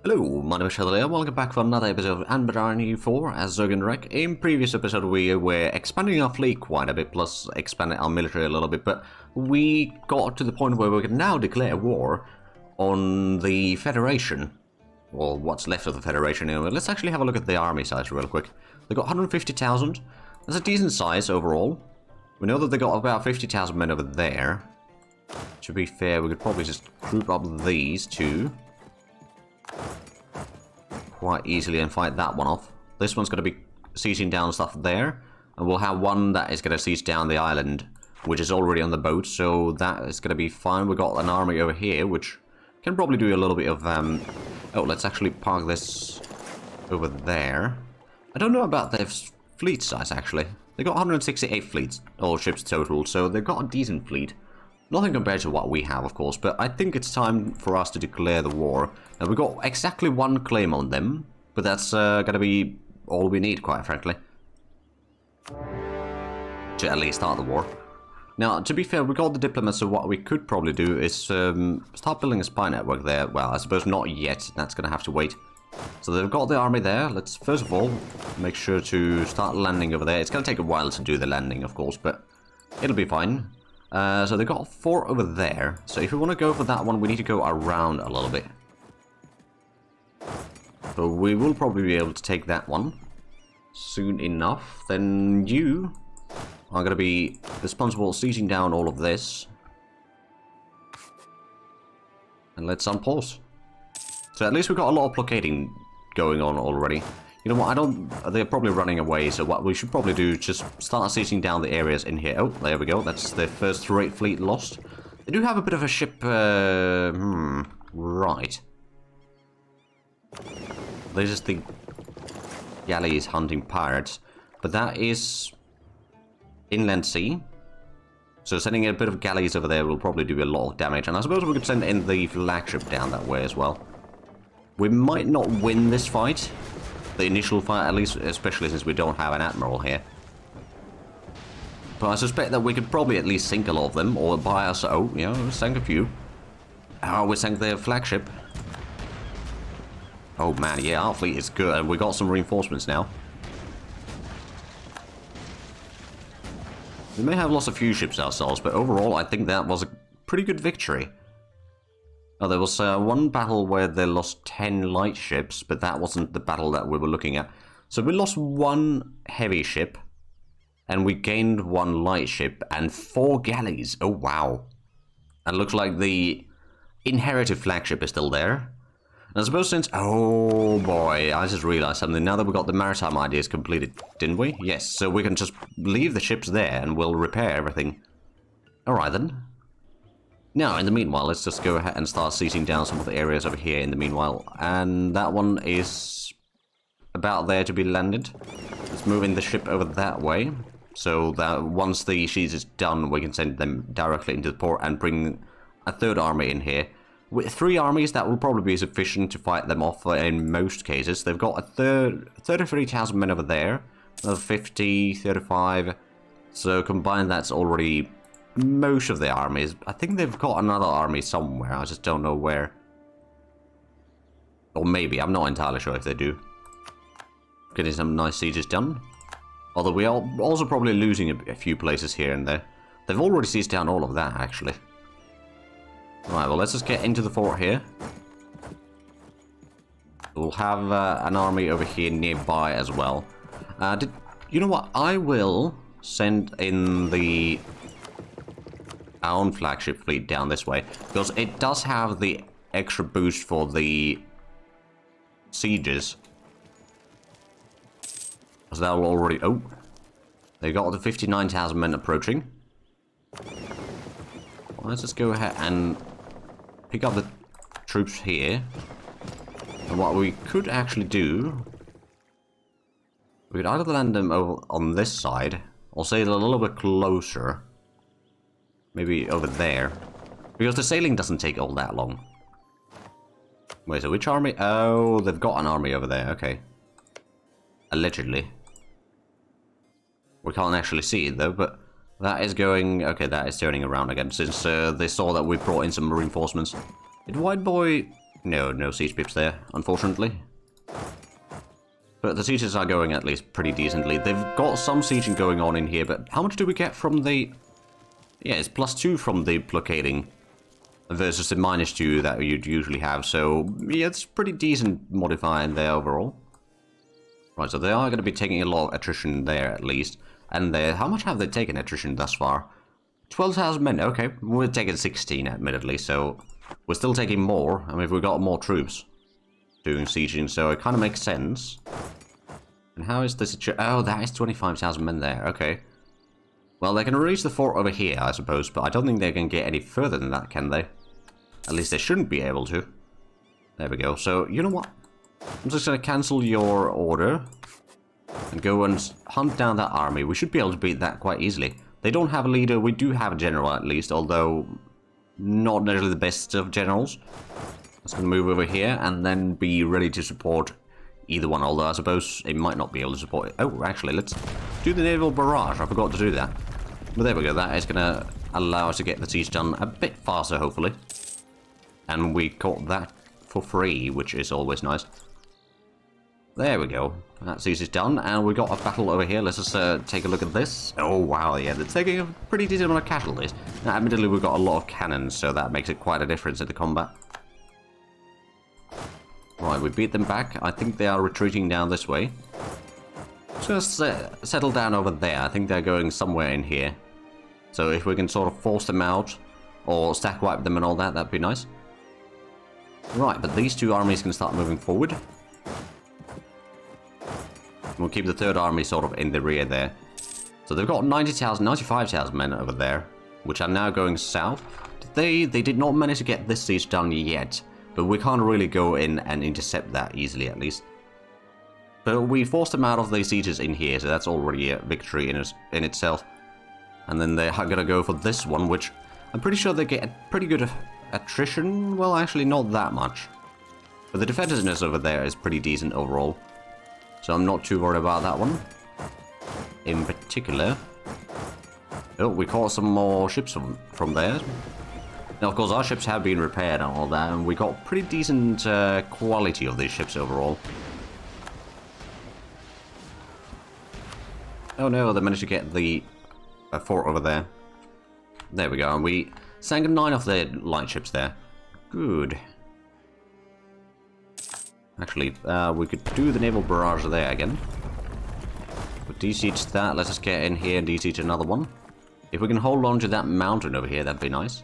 Hello, my name is Shadley and welcome back for another episode of Anbennar EU4 as Zurkanrek. In previous episode we were expanding our fleet quite a bit, plus expanding our military a little bit, but we got to the point where we can now declare war on the Federation. Or what's left of the Federation anyway. Let's actually have a look at the army size real quick. They got 150,000. That's a decent size overall. We know that they got about 50,000 men over there. To be fair, we could probably just group up these two quite easily and fight that one off. This one's going to be sieging down stuff there, and we'll have one that is going to siege down the island, which is already on the boat, so that is going to be fine. We got an army over here, which can probably do a little bit of oh, let's actually park this over there. I don't know about their fleet size, actually. They got 168 fleets, or ships total, so they've got a decent fleet. Nothing compared to what we have, of course, but I think it's time for us to declare the war. Now, we've got exactly one claim on them, but that's gonna be all we need, quite frankly, to at least start the war. Now, to be fair, we got the diplomats, so what we could probably do is start building a spy network there. Well, I suppose not yet, that's gonna have to wait. So they've got the army there. Let's, first of all, make sure to start landing over there. It's gonna take a while to do the landing, of course, but it'll be fine. So they've got 4 over there. So if we want to go for that one, we need to go around a little bit. So we will probably be able to take that one soon enough. Then you are going to be responsible for sieging down all of this. And let's unpause. So at least we've got a lot of blockading going on already. You know what, they're probably running away, so what we should probably do is just start sieging down the areas in here. Oh, there we go, that's their first rate fleet lost. They do have a bit of a ship, right. This is the galleys hunting pirates, but that is inland sea. So sending a bit of galleys over there will probably do a lot of damage, and I suppose we could send in the flagship down that way as well. We might not win this fight. The initial fight, at least, especially since we don't have an admiral here. But I suspect that we could probably at least sink a lot of them, or buy us. Oh, you know, sank a few. Oh, we sank their flagship. Oh man, yeah, our fleet is good, and we got some reinforcements now. We may have lost a few ships ourselves, but overall, I think that was a pretty good victory. Oh, there was one battle where they lost 10 light ships, but that wasn't the battle that we were looking at. So we lost 1 heavy ship, and we gained 1 light ship, and 4 galleys. Oh, wow. And it looks like the inherited flagship is still there. And I suppose since... Oh, boy, I just realized something. Now that we got the maritime ideas completed, didn't we? Yes, so we can just leave the ships there, and we'll repair everything. Alright, then. Now, in the meanwhile, let's just go ahead and start sieging down some of the areas over here in the meanwhile. And that one is about there to be landed. Let's move in the ship over that way. So that once the siege is done, we can send them directly into the port and bring a 3rd army in here. With 3 armies, that will probably be sufficient to fight them off in most cases. They've got a 33,000 men over there. 50, 35. So combined, that's already... most of the armies. I think they've got another army somewhere. I just don't know where. Or maybe. I'm not entirely sure if they do. Getting some nice sieges done. Although we are also probably losing a few places here and there. They've already sieged down all of that, actually. Right, well, let's just get into the fort here. We'll have an army over here nearby as well. You know what? I will send in the... our own flagship fleet down this way, because it does have the extra boost for the sieges. So that will already... Oh, they got the 59,000 men approaching. Well, let's just go ahead and pick up the troops here. And what we could actually do, we could either land them over on this side, or say a little bit closer. Maybe over there. Because the sailing doesn't take all that long. Wait, so which army? Oh, they've got an army over there. Okay. Allegedly. We can't actually see it though, but that is going... Okay, that is turning around again since they saw that we brought in some reinforcements. Did White Boy No siege pips there, unfortunately. But the sieges are going at least pretty decently. They've got some sieging going on in here, but how much do we get from the... Yeah, it's +2 from the blockading versus the -2 that you'd usually have. So, yeah, it's pretty decent modifier in there overall. Right, so they are going to be taking a lot of attrition there at least. And how much have they taken attrition thus far? 12,000 men, okay. We're taking 16 admittedly, so we're still taking more. I mean, we've got more troops doing sieging, so it kind of makes sense. And how is this? Oh, that is 25,000 men there, okay. Well, they can reach the fort over here, I suppose, but I don't think they can get any further than that, can they? At least they shouldn't be able to. There we go. So, you know what? I'm just going to cancel your order and go and hunt down that army. We should be able to beat that quite easily. They don't have a leader. We do have a general, at least, although not necessarily the best of generals. Let's going to move over here and then be ready to support either one, although I suppose it might not be able to support it. Oh, actually, let's do the naval barrage. I forgot to do that. But there we go. That is going to allow us to get the siege done a bit faster, hopefully. And we got that for free, which is always nice. There we go. That siege is done, and we got a battle over here. Let's just take a look at this. Oh, wow, yeah, they're taking a pretty decent amount of casualties. Now, admittedly, we've got a lot of cannons, so that makes it quite a difference in the combat. Right, we beat them back. I think they are retreating down this way. Just settle down over there. I think they're going somewhere in here. So if we can sort of force them out, or stack wipe them and all that, that'd be nice. Right, but these two armies can start moving forward. We'll keep the third army sort of in the rear there. So they've got 95,000 men over there, which are now going south. They did not manage to get this siege done yet, but we can't really go in and intercept that easily, at least. But we forced them out of the sieges in here, so that's already a victory in itself. And then they're going to go for this one, which I'm pretty sure they get pretty good attrition. Well, actually, not that much. But the defensiveness over there is pretty decent overall. So I'm not too worried about that one. In particular. Oh, we caught some more ships from there. Now, of course, our ships have been repaired and all that, and we got pretty decent quality of these ships overall. Oh no, they managed to get the fort over there. There we go, and we sank 9 of their light ships there. Good. Actually, we could do the naval barrage there again. But de-siege that, let's just get in here and de-siege another one. If we can hold on to that mountain over here, that'd be nice.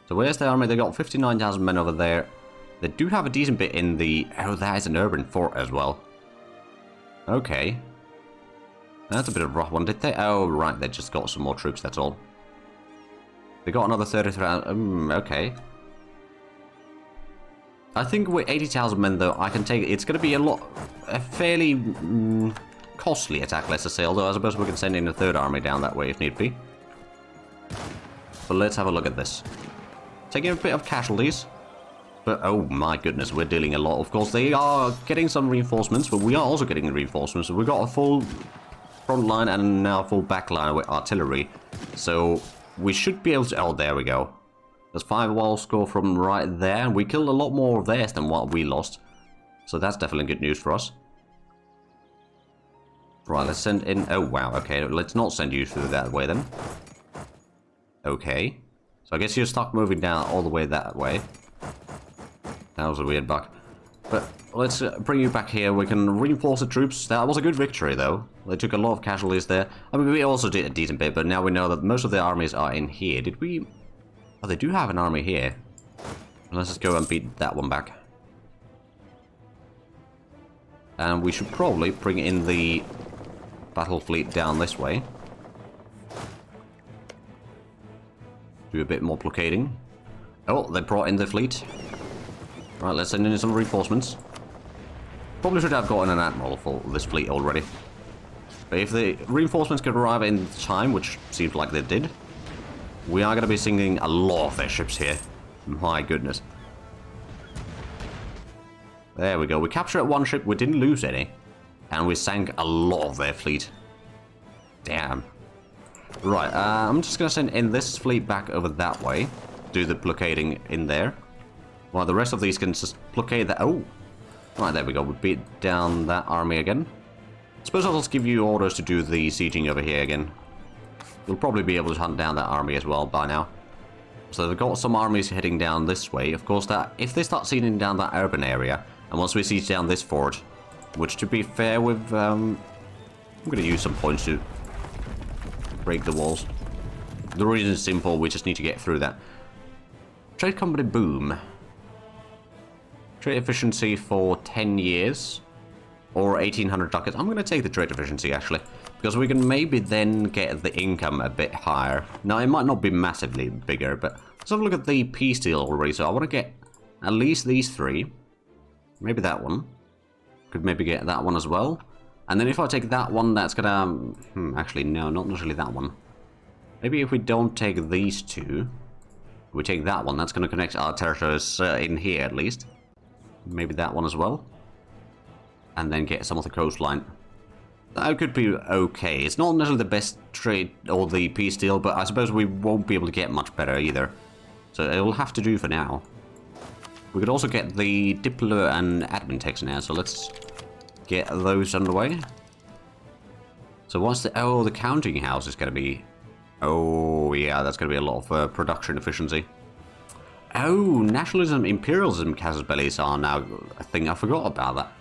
So where's the army? They got 59,000 men over there. They do have a decent bit in the... Oh, that is an urban fort as well. Okay. That's a bit of a rough one, did they? Oh, right, they just got some more troops, that's all. They got another 30,000... okay. I think with 80,000 men, though, I can take... It's going to be a fairly costly attack, let's just say. Although I suppose we can send in a third army down that way if need be. But let's have a look at this. Taking a bit of casualties. But, oh my goodness, we're dealing a lot. Of course, they are getting some reinforcements, but we are also getting reinforcements. So we've got a full front line and now a full back line with artillery. So we should be able to... Oh, there we go. There's 5 wall score from right there. We killed a lot more of theirs than what we lost. So that's definitely good news for us. Right, let's send in... Oh, wow, okay. Let's not send you through that way then. Okay. So I guess you're stuck moving down all the way that way. That was a weird bug. But let's bring you back here. We can reinforce the troops. That was a good victory, though. They took a lot of casualties there. I mean, we also did a decent bit, but now we know that most of the armies are in here. Did we... Oh, they do have an army here. Let's just go and beat that one back. And we should probably bring in the battle fleet down this way. Do a bit more blockading. Oh, they brought in the fleet. Right, let's send in some reinforcements. Probably should have gotten an admiral for this fleet already. But if the reinforcements could arrive in time, which seems like they did, we are going to be sinking a lot of their ships here. My goodness. There we go. We captured 1 ship. We didn't lose any. And we sank a lot of their fleet. Damn. Right, I'm just going to send in this fleet back over that way. Do the blockading in there. While the rest of these can just blockade that. Oh! Right, there we go. We beat down that army again. Suppose I'll just give you orders to do the sieging over here again. You'll probably be able to hunt down that army as well by now. So they've got some armies heading down this way. Of course, that if they start sieging down that urban area, and once we siege down this fort, which to be fair with, I'm going to use some points to break the walls. The reason is simple, we just need to get through that. Trade company boom. Trade efficiency for 10 years, or 1800 ducats. I'm going to take the trade efficiency actually, because we can maybe then get the income a bit higher. Now, it might not be massively bigger, but let's have a look at the peace deal already. So I want to get at least these 3. Maybe that one. Could maybe get that one as well. And then if I take that one, that's gonna... actually, no, not necessarily that one. Maybe if we don't take these 2, we take that one, that's gonna connect our territories in here at least. Maybe that one as well. And then get some of the coastline. That could be okay. It's not necessarily the best trade or the peace deal, but I suppose we won't be able to get much better either. So it will have to do for now. We could also get the Diplo and admin text now, so let's get those underway. So what's the... oh, the counting house is going to be... oh, yeah, that's going to be a lot of production efficiency. Oh, nationalism, imperialism casus bellis are now a thing. I forgot about that.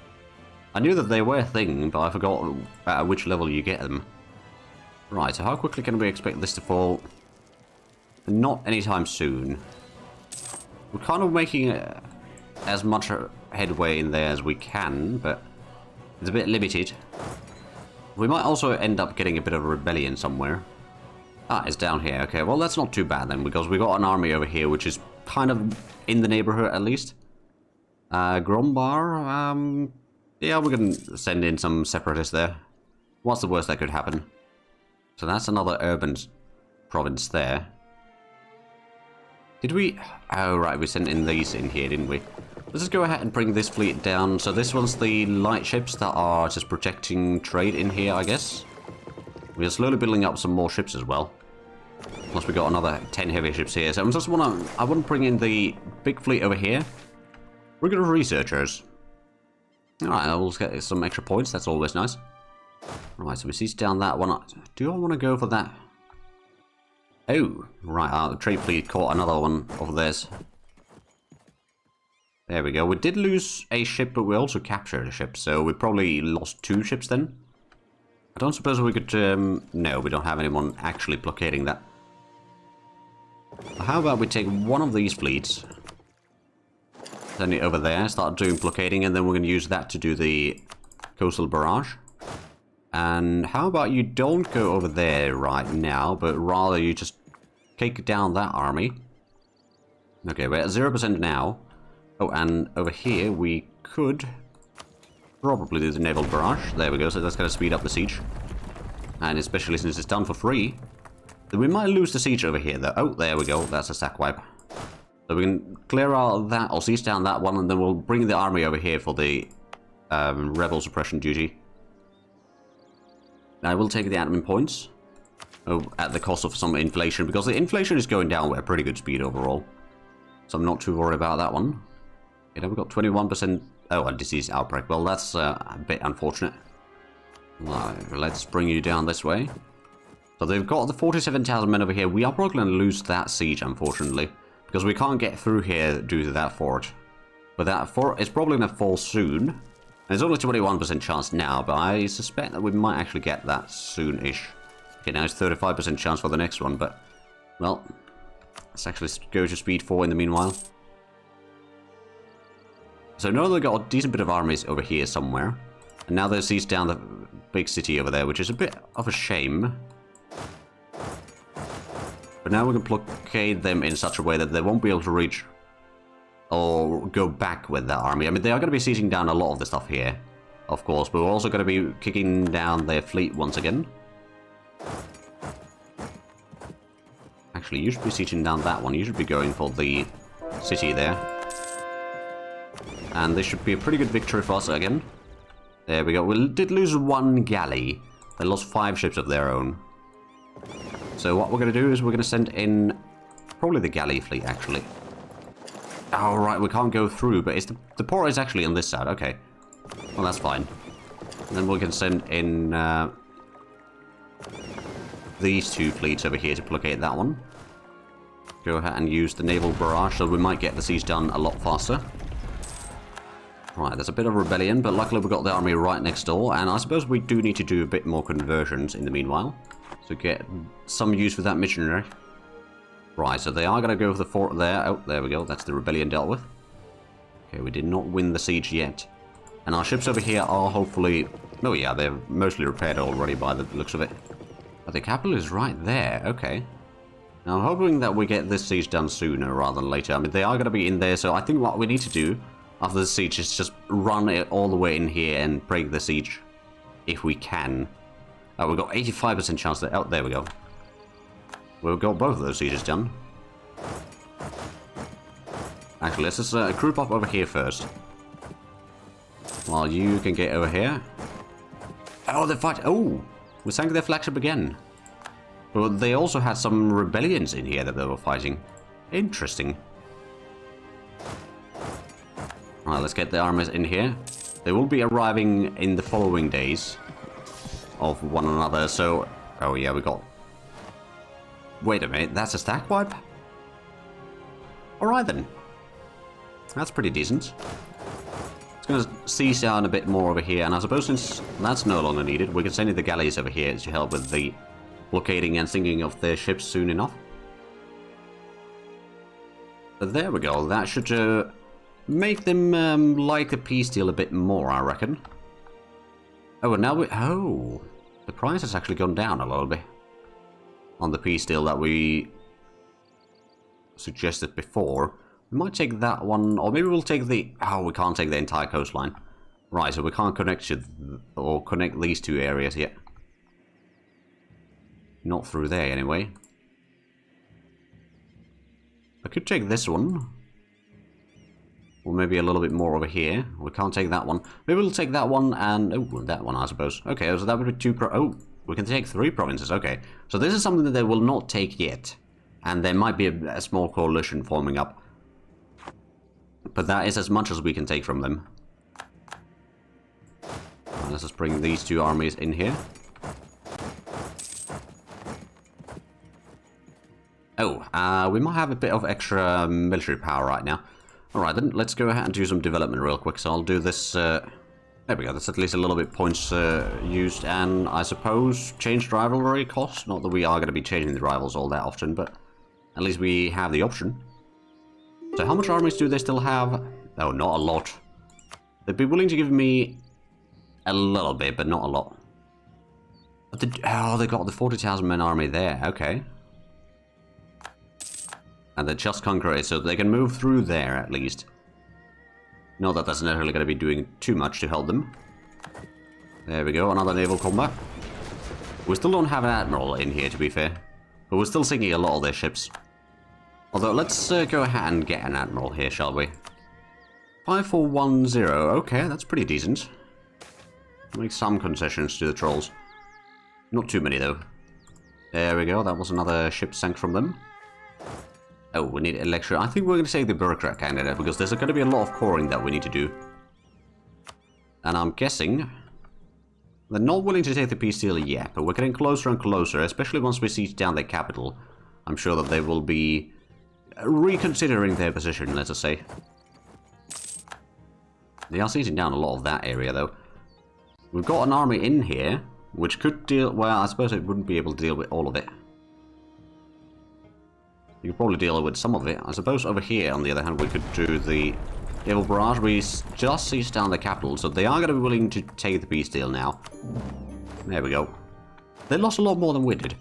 I knew that they were a thing, but I forgot at which level you get them. Right, so how quickly can we expect this to fall? Not anytime soon. We're kind of making as much headway in there as we can, but it's a bit limited. We might also end up getting a bit of a rebellion somewhere. Ah, it's down here. Okay, well, that's not too bad then, because we got an army over here, which is kind of in the neighborhood at least. Grombar, yeah, we can send in some separatists there. What's the worst that could happen? So that's another urban province there. Did we... oh, right, we sent in these in here, didn't we? Let's just go ahead and bring this fleet down. So this one's the light ships that are just protecting trade in here, I guess. We are slowly building up some more ships as well. Plus we got another 10 heavy ships here. So I want to bring in the big fleet over here. Regular researchers. Alright, I'll get some extra points. That's always nice. Right, so we siege down that one. Do I want to go for that? Oh, right, our trade fleet caught another one of theirs. There we go. We did lose a ship, but we also captured a ship, so we probably lost 2 ships then. I don't suppose we could... no, we don't have anyone actually blockading that. How about we take one of these fleets, send it over there, start doing blockading, and then we're going to use that to do the coastal barrage. And how about you don't go over there right now, but rather you just take down that army. Okay, we're at 0% now. Oh, and over here we could probably do the naval barrage. There we go, so that's going to speed up the siege. And especially since it's done for free. Then we might lose the siege over here though. Oh, there we go, that's a sack wipe. So we can clear out that, or siege down that one, and then we'll bring the army over here for the rebel suppression duty. I will take the admin points. Oh, at the cost of some inflation, because the inflation is going down at a pretty good speed overall. So I'm not too worried about that one. Okay, now we've got 21%. Oh, a disease outbreak. Well, that's a bit unfortunate. Right, let's bring you down this way. So they've got the 47,000 men over here. We are probably going to lose that siege, unfortunately, because we can't get through here due to that fort. But that fort is probably going to fall soon. There's only 21% chance now, but I suspect that we might actually get that soon-ish. Okay, now it's 35% chance for the next one, but... well, let's actually go to speed 4 in the meanwhile. So now they've got a decent bit of armies over here somewhere. And now they've seized down the big city over there, which is a bit of a shame. But now we can blockade them in such a way that they won't be able to reach or go back with their army. I mean, they are going to be sieging down a lot of the stuff here, of course, but we're also going to be kicking down their fleet once again. Actually, you should be sieging down that one. You should be going for the city there. And this should be a pretty good victory for us again. There we go. We did lose 1 galley. They lost 5 ships of their own. So what we're going to do is we're going to send in probably the galley fleet, actually. Oh, right, we can't go through, but it's the port is actually on this side. Okay. Well, that's fine. And then we can send in these two fleets over here to blockade that one. Go ahead and use the naval barrage, so we might get the siege done a lot faster. Right, there's a bit of rebellion, but luckily we've got the army right next door, and I suppose we do need to do a bit more conversions in the meanwhile, to get some use for that missionary. Right, so they are going to go for the fort there. Oh, there we go, that's the rebellion dealt with. Okay, we did not win the siege yet. And our ships over here are hopefully... Oh yeah, they're mostly repaired already by the looks of it. But the capital is right there, okay. Now I'm hoping that we get this siege done sooner rather than later. I mean, they are going to be in there, so I think what we need to do after the siege is just run it all the way in here and break the siege. If we can. Oh, we've got 85% chance that... Oh, there we go. We've got both of those sieges done. Actually, let's just group up over here first. While you can get over here. Oh, they're fighting. Oh, we sank their flagship again. But they also had some rebellions in here that they were fighting. Interesting. Alright, let's get the armies in here. They will be arriving in the following days of one another, so... Oh yeah, we got... Wait a minute, that's a stack wipe? Alright then. That's pretty decent. It's going to seize down a bit more over here, and I suppose since that's no longer needed, we can send in the galleys over here to help with the blockading and sinking of their ships soon enough. But there we go, that should make them like the peace deal a bit more, I reckon. Oh, and now we... Oh, the price has actually gone down a little bit on the peace deal that we suggested before. We might take that one, or maybe we'll take the... Oh, we can't take the entire coastline. Right, so we can't connect or connect these two areas yet. Not through there, anyway. I could take this one. Or maybe a little bit more over here. We can't take that one. Maybe we'll take that one and... Oh, that one, I suppose. Okay, so that would be two... Oh, we can take 3 provinces. Okay. So this is something that they will not take yet. And there might be a small coalition forming up. But that is as much as we can take from them. Let's just bring these two armies in here. Oh, we might have a bit of extra military power right now. Alright then, let's go ahead and do some development real quick. So I'll do this, there we go, that's at least a little bit points used, and I suppose changed rivalry cost. Not that we are going to be changing the rivals all that often, but at least we have the option. So how much armies do they still have? Oh, not a lot. They'd be willing to give me a little bit, but not a lot. But oh, they got the 40,000 men army there, okay. And they just conquer it, so they can move through there at least. Not that that's necessarily going to be doing too much to help them. There we go, another naval combat. We still don't have an admiral in here, to be fair. But we're still sinking a lot of their ships. Although, let's go ahead and get an admiral here, shall we? 5410, okay, that's pretty decent. Make some concessions to the trolls. Not too many, though. There we go, that was another ship sank from them. Oh, we need a lecture. I think we're going to take the bureaucrat candidate, because there's going to be a lot of coring that we need to do. And I'm guessing they're not willing to take the peace deal yet, but we're getting closer and closer, especially once we siege down their capital. I'm sure that they will be reconsidering their position, let us say. They are sieging down a lot of that area, though. We've got an army in here, which could deal... Well, I suppose it wouldn't be able to deal with all of it. You could probably deal with some of it. I suppose over here, on the other hand, we could do the naval barrage. We just siege down the capital, so they are going to be willing to take the peace deal now. There we go. They lost a lot more than we did.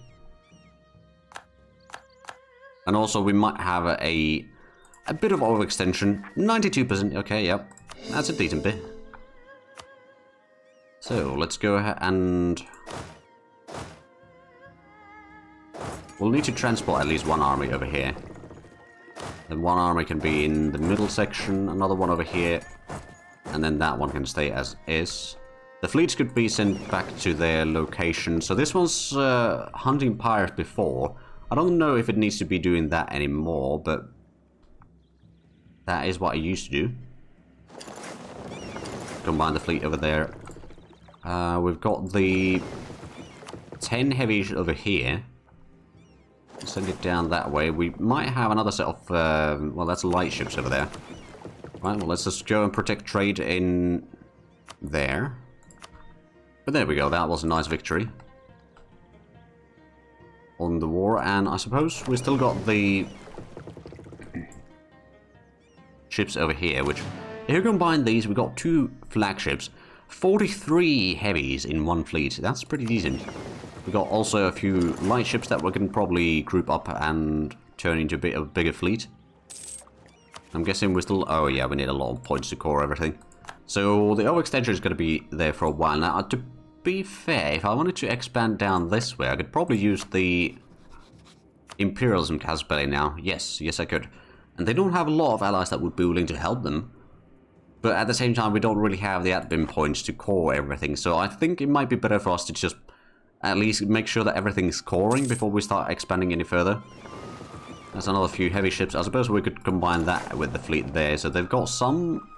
And also, we might have a bit of overextension. 92%, okay, yep. That's a decent bit. So, let's go ahead and... We'll need to transport at least one army over here. Then one army can be in the middle section, another one over here, and then that one can stay as is. The fleets could be sent back to their location. So this was hunting pirates before. I don't know if it needs to be doing that anymore, but That is what I used to do. Combine the fleet over there. We've got the 10 heavies over here. Send it down that way. We might have another set of, well, that's light ships over there. Right, well, let's just go and protect trade in there. But there we go, that was a nice victory on the war, and I suppose we still got the ships over here, which, if you combine these, we got 2 flagships, 43 heavies in one fleet. That's pretty decent. We got also a few light ships that we can probably group up and turn into a bit of a bigger fleet. I'm guessing we're still... Oh yeah, we need a lot of points to core everything. So the overextension is going to be there for a while. Now, to be fair, if I wanted to expand down this way, I could probably use the Imperialism capability now. Yes, I could. And they don't have a lot of allies that would be willing to help them. But at the same time, we don't really have the admin points to core everything. So I think it might be better for us to just at least make sure that everything's coring before we start expanding any further. There's another few heavy ships. I suppose we could combine that with the fleet there. So they've got some...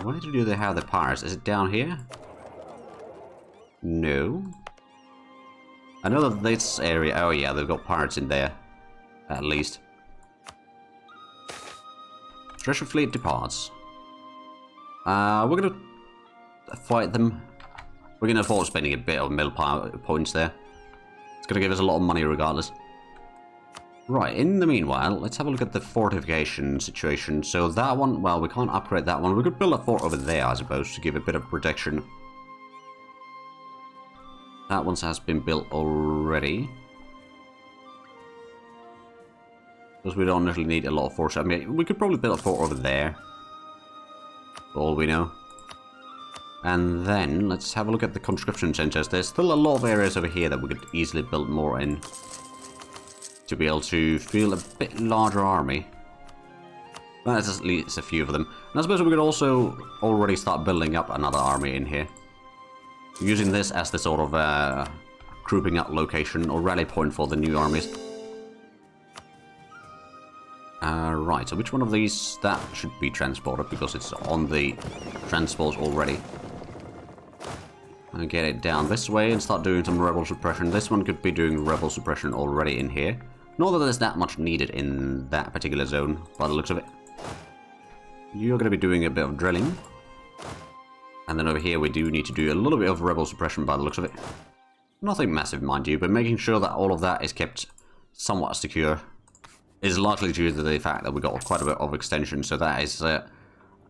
Where do they have the pirates? Is it down here? No. I know that this area... Oh yeah, they've got pirates in there. At least. Treasure fleet departs. We're gonna fight them. We're gonna afford spending a bit of mill points there. It's gonna give us a lot of money regardless. Right, in the meanwhile, let's have a look at the fortification situation. So that one, well, we can't upgrade that one. We could build a fort over there, I suppose, to give a bit of protection. That one has been built already. Because we don't really need a lot of force. I mean, we could probably build a fort over there. For all we know. And then, let's have a look at the conscription centers. There's still a lot of areas over here that we could easily build more in. To be able to field a bit larger army. Well, that's at least a few of them. And I suppose we could also already start building up another army in here. Using this as the sort of grouping up location or rally point for the new armies. Right, so which one of these? That should be transported because it's on the transport already. And get it down this way and start doing some rebel suppression. This one could be doing rebel suppression already in here. Not that there's that much needed in that particular zone, by the looks of it. You're going to be doing a bit of drilling. And then over here we do need to do a little bit of rebel suppression by the looks of it. Nothing massive, mind you, but making sure that all of that is kept somewhat secure is largely due to the fact that we got quite a bit of extension. So that is a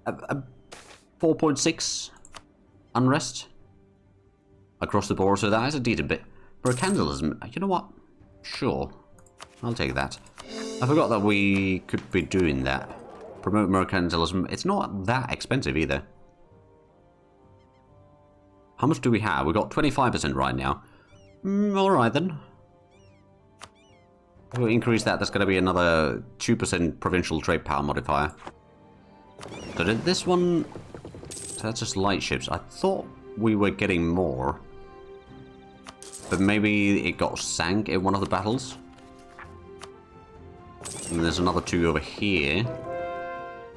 4.6 unrest across the board, so that is a decent bit. Mercantilism, you know what? Sure. I'll take that. I forgot that we could be doing that. Promote mercantilism. It's not that expensive either. How much do we have? We've got 25% right now. Alright then. If we increase that, that's going to be another 2% provincial trade power modifier. So did this one... That's just light ships. I thought we were getting more. But maybe it got sank in one of the battles. And there's another 2 over here.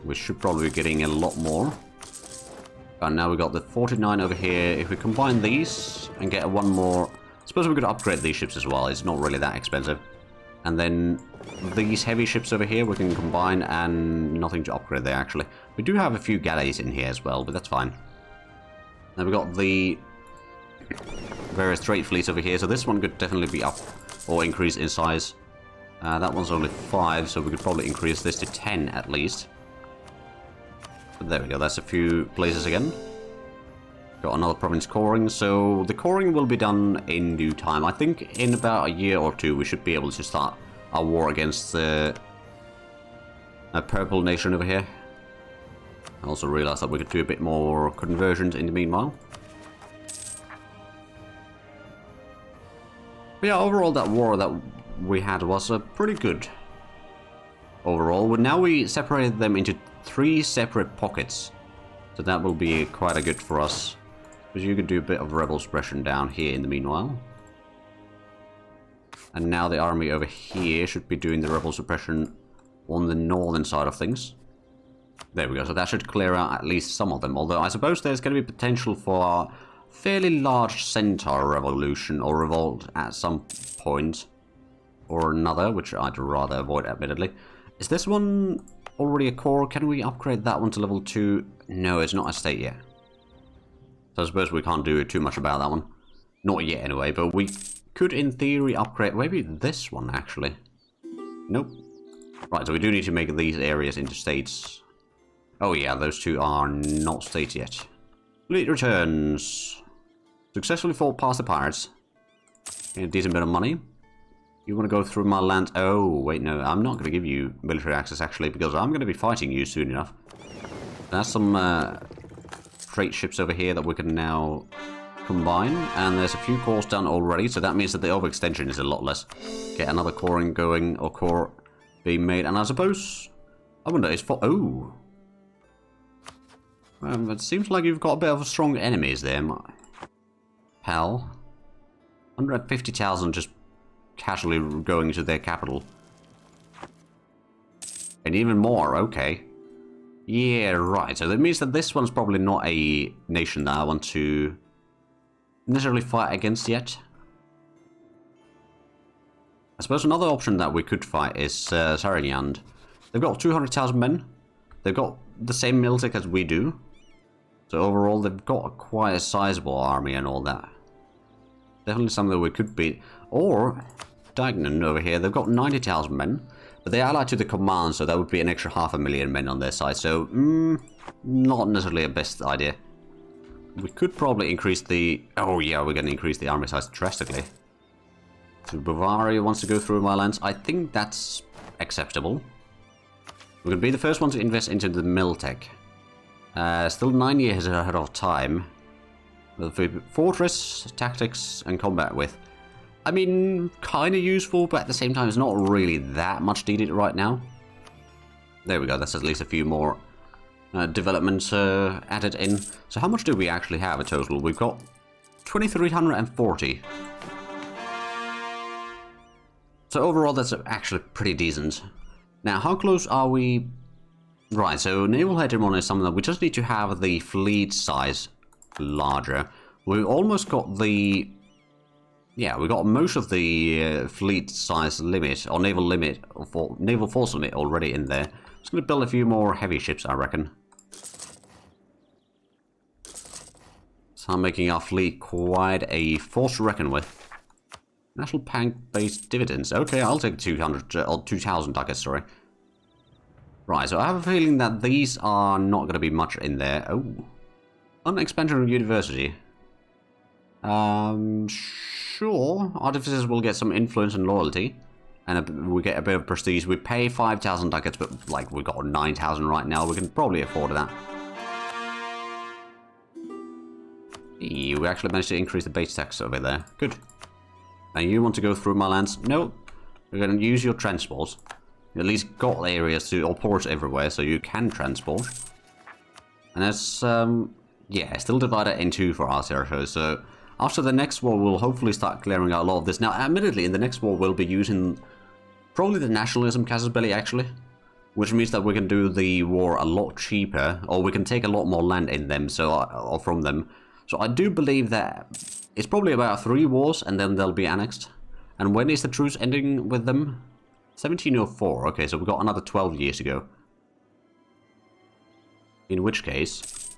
We should probably be getting a lot more. And now we got the 49 over here. If we combine these and get one more... I suppose we could upgrade these ships as well. It's not really that expensive. And then these heavy ships over here we can combine, and nothing to upgrade there actually. We do have a few galleys in here as well, but that's fine. Then we got the various trade fleets over here, so this one could definitely be up or increase in size. That one's only 5, so we could probably increase this to 10 at least. But there we go, that's a few places again. Got another province coring, so the coring will be done in due time. I think in about a year or 2 we should be able to start our war against the purple nation over here. I also realized that we could do a bit more conversions in the meanwhile. But yeah, overall that war that we had was pretty good. Overall, now we separated them into 3 separate pockets. So that will be quite a good for us. Because you can do a bit of rebel suppression down here in the meanwhile. And now the army over here should be doing the rebel suppression on the northern side of things. There we go, so that should clear out at least some of them, although I suppose there's going to be potential for a fairly large centaur revolution or revolt at some point or another, which I'd rather avoid, admittedly. Is this one already a core? Can we upgrade that one to level 2? No, it's not a state yet. So I suppose we can't do too much about that one. Not yet, anyway, but we could, in theory, upgrade maybe this one, actually. Nope. Right, so we do need to make these areas into states. Oh yeah, those two are not states yet. Fleet returns. Successfully fought past the pirates. Get a decent bit of money. You want to go through my land? Oh, wait, no, I'm not going to give you military access, actually, because I'm going to be fighting you soon enough. There's some freight ships over here that we can now combine, and there's a few cores done already, so that means that the overextension is a lot less. Get another coring going, or core being made, and I suppose... I wonder, it's for... Oh! It seems like you've got a bit of strong enemies there, pal. 150,000 just casually going to their capital. And even more, okay. Yeah, right, so that means that this one's probably not a nation that I want to necessarily fight against yet. I suppose another option that we could fight is Sarangand. They've got 200,000 men. They've got the same militech as we do. So overall, they've got quite a sizable army and all that. Definitely something that we could beat. Or, Dagnan over here, they've got 90,000 men. But they're allied to the command, so that would be an extra 500,000 men on their side. So, not necessarily a best idea. We could probably increase the... Oh yeah, we're going to increase the army size drastically. So Bavaria wants to go through my lands. I think that's acceptable. We're going to be the first one to invest into the Miltech. Still 9 years ahead of time. With fortress, tactics, and combat with. I mean, kind of useful, but at the same time, it's not really that much needed right now. There we go, that's at least a few more developments added in. So how much do we actually have a total? We've got 2,340. So overall, that's actually pretty decent. Now, how close are we? Right, so naval hegemony is something that we just need to have the fleet size larger. We've almost got the... Yeah, we got most of the fleet size limit, or naval limit, or naval force limit already in there. Just going to build a few more heavy ships, I reckon. So I'm making our fleet quite a force to reckon with. National bank-based dividends. Okay, I'll take 200, or 2,000 ducats, sorry. Right, so I have a feeling that these are not going to be much in there. Oh. On expansion of university. Sure. Artificers will get some influence and loyalty. And we get a bit of prestige. We pay 5,000 ducats, but like we've got 9,000 right now. We can probably afford that. We actually managed to increase the base tax over there. Good. And you want to go through my lands? No. We're going to use your transports. You at least got areas to, or ports everywhere, so you can transport. And that's, yeah, still divided in two for our territory. So after the next war, we'll hopefully start clearing out a lot of this. Now, admittedly, in the next war, we'll be using probably the nationalism casus belli, actually. Which means that we can do the war a lot cheaper, or we can take a lot more land in them, so or from them. So I do believe that it's probably about 3 wars, and then they'll be annexed. And when is the truce ending with them? 1704. Okay, so we've got another 12 years to go. In which case,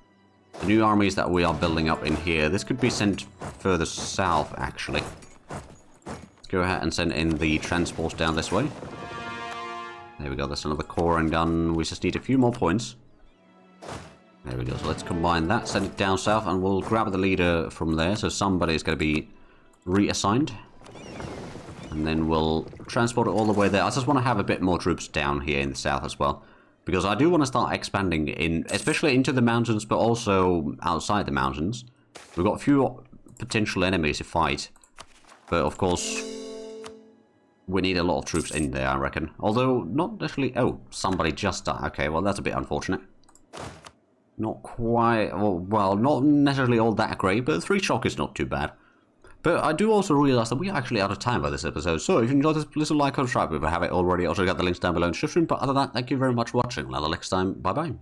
the new armies that we are building up in here, this could be sent further south, actually. Let's go ahead and send in the transports down this way. There we go, that's another core and gun. We just need a few more points. There we go, so let's combine that, send it down south, and we'll grab the leader from there. So somebody's going to be reassigned. And then we'll transport it all the way there. I just want to have a bit more troops down here in the south as well. Because I do want to start expanding in, especially into the mountains, but also outside the mountains. We've got a few potential enemies to fight. But of course, we need a lot of troops in there, I reckon. Although, not necessarily... Oh, somebody just died. Okay, well, that's a bit unfortunate. Not quite... Well, not necessarily all that great, but 3 shock is not too bad. But I do also realise that we are actually out of time by this episode, so if you enjoyed this, please like and subscribe if you haven't already. Also got the links down below in the description, but other than that, thank you very much for watching. Until next time, bye bye.